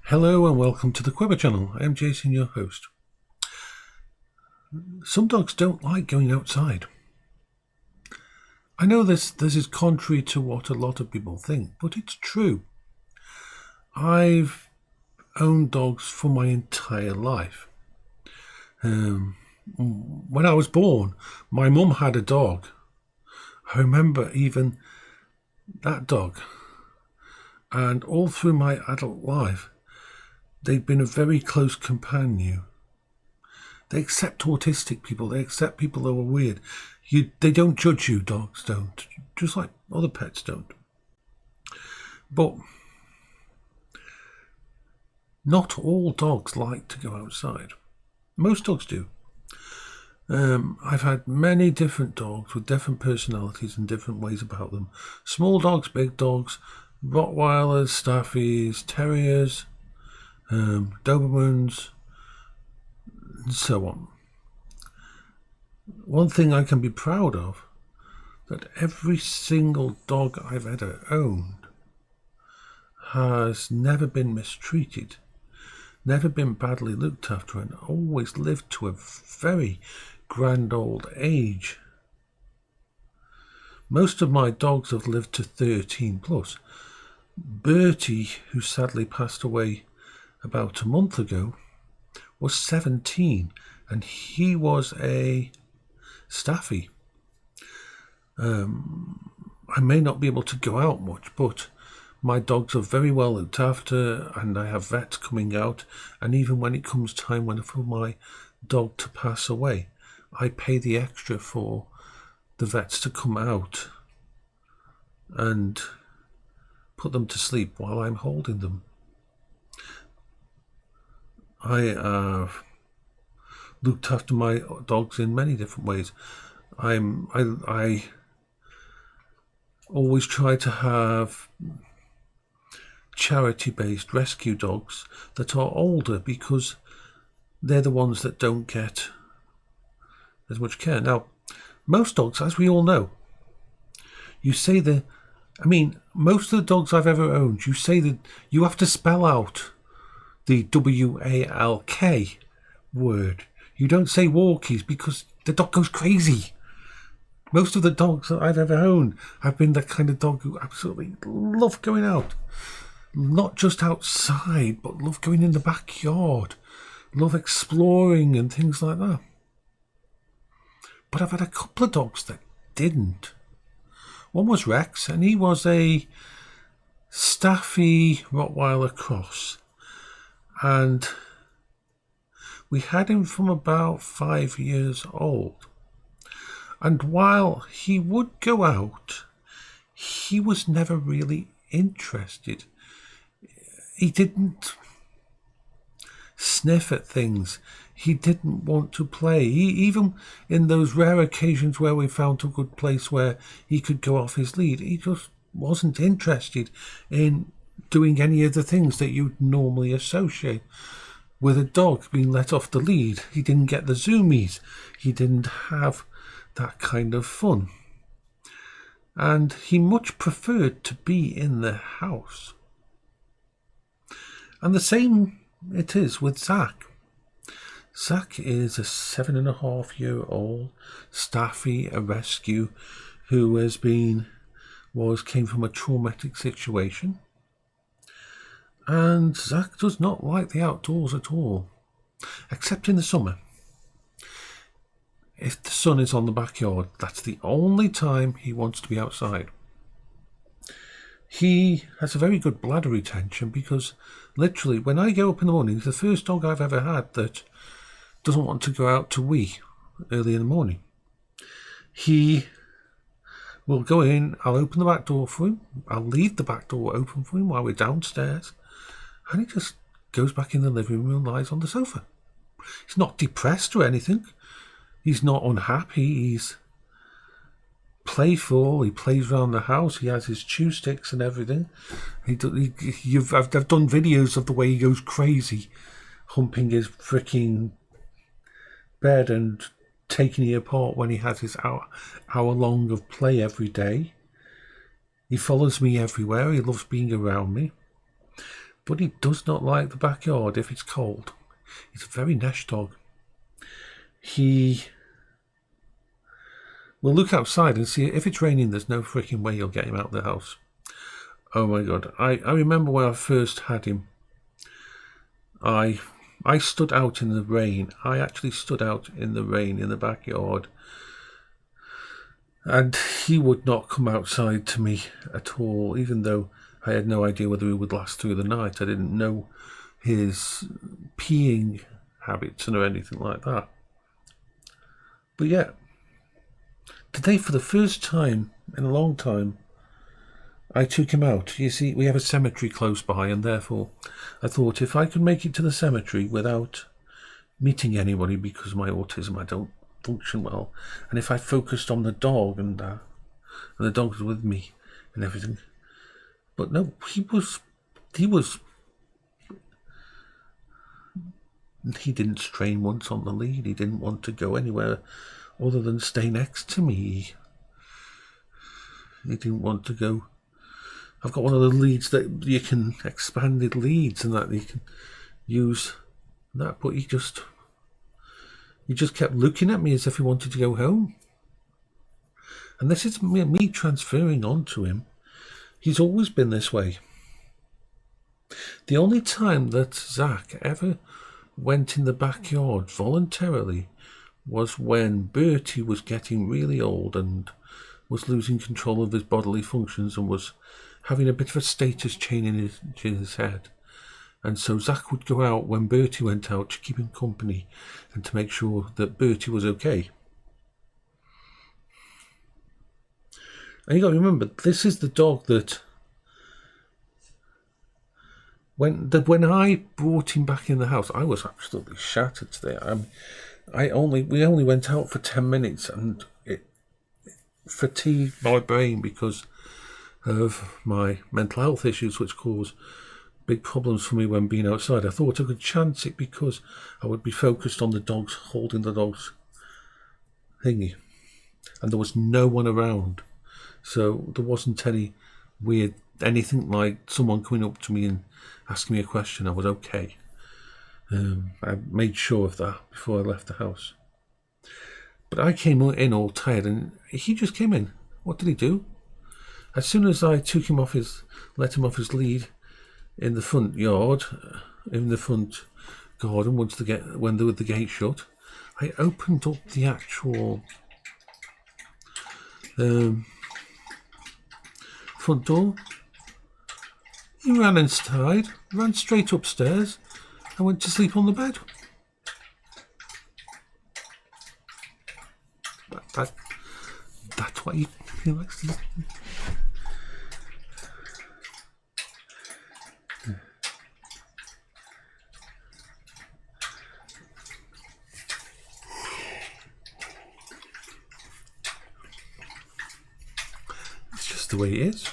Hello and welcome to the Quiver channel. I am Jason, your host. Some dogs don't like going outside. I know this is contrary to what a lot of people think, but it's true. I've owned dogs for my entire life. When I was born, my mum had a dog. I remember even that dog. And all through my adult life, they've been a very close companion. They accept autistic people. They accept people that are weird. They don't judge you, dogs don't. Just like other pets don't. But not all dogs like to go outside. Most dogs do. I've had many different dogs with different personalities and different ways about them. Small dogs, big dogs, Rottweilers, Staffies, Terriers, Dobermans, and so on. One thing I can be proud of, that every single dog I've ever owned has never been mistreated, never been badly looked after, and always lived to a very grand old age. Most of my dogs have lived to 13 plus. Bertie, who sadly passed away about a month ago, was 17, and he was a Staffy. I may not be able to go out much, but my dogs are very well looked after, and I have vets coming out, and even when it comes time for my dog to pass away, I pay the extra for the vets to come out and put them to sleep while I'm holding them. I have looked after my dogs in many different ways. I always try to have charity-based rescue dogs that are older, because they're the ones that don't get as much care. Now, most dogs, as we all know, most of the dogs I've ever owned, you say that you have to spell out the WALK word. You don't say walkies because the dog goes crazy. Most of the dogs that I've ever owned have been the kind of dog who absolutely love going out. Not just outside, but love going in the backyard. Love exploring and things like that. But I've had a couple of dogs that didn't. One was Rex, and he was a Staffy Rottweiler cross. And we had him from about 5 years old. And while he would go out, he was never really interested. He didn't sniff at things. He didn't want to play. Even in those rare occasions where we found a good place where he could go off his lead, he just wasn't interested in doing any of the things that you'd normally associate with a dog being let off the lead. He didn't get the zoomies. He didn't have that kind of fun. And he much preferred to be in the house. And the same it is with Zach. Zach is a 7.5-year-old Staffy, a rescue, who came from a traumatic situation. And Zach does not like the outdoors at all, except in the summer. If the sun is on the backyard, that's the only time he wants to be outside. He has a very good bladder retention, because literally when I go up in the morning, he's the first dog I've ever had that doesn't want to go out to wee early in the morning. He will go in, I'll open the back door for him, I'll leave the back door open for him while we're downstairs, and he just goes back in the living room and lies on the sofa. He's not depressed or anything. He's not unhappy. He's playful. He plays around the house. He has his chew sticks and everything. I've done videos of the way he goes crazy, humping his freaking bed and taking it apart when he has his hour long of play every day. He follows me everywhere. He loves being around me. But he does not like the backyard if it's cold. He's a very nesh dog. He will look outside and see if it's raining. There's no freaking way you'll get him out of the house. Oh my God. I remember when I first had him. I stood out in the rain. I actually stood out in the rain in the backyard. And he would not come outside to me at all, even though I had no idea whether he would last through the night. I didn't know his peeing habits or anything like that. But yeah, today for the first time in a long time, I took him out. You see, we have a cemetery close by, and therefore I thought if I could make it to the cemetery without meeting anybody, because of my autism, I don't function well, and if I focused on the dog and the dog was with me and everything. But no, he didn't strain once on the lead. He didn't want to go anywhere other than stay next to me. He didn't want to go. I've got one of the leads that you can expanded leads and that you can use that, but he just kept looking at me as if he wanted to go home. And this is me transferring onto him. He's always been this way. The only time that Zach ever went in the backyard voluntarily was when Bertie was getting really old and was losing control of his bodily functions and was having a bit of a status change in his head. And so Zach would go out when Bertie went out to keep him company and to make sure that Bertie was okay. And you got to remember, this is the dog that when I brought him back in the house, I was absolutely shattered today. We only went out for 10 minutes, and it fatigued my brain because of my mental health issues, which cause big problems for me when being outside. I thought I could chance it because I would be focused on the dogs, holding the dogs thingy, and there was no one around, so there wasn't anything like someone coming up to me and asking me a question. I was okay. I made sure of that before I left the house. But I came in all tired, and he just came in. What did he do? As soon as I let him off his lead in the front yard, in the front garden, when the gate shut, I opened up the actual front door. He ran inside, ran straight upstairs, and went to sleep on the bed. That's what he likes to do. It's just the way it is.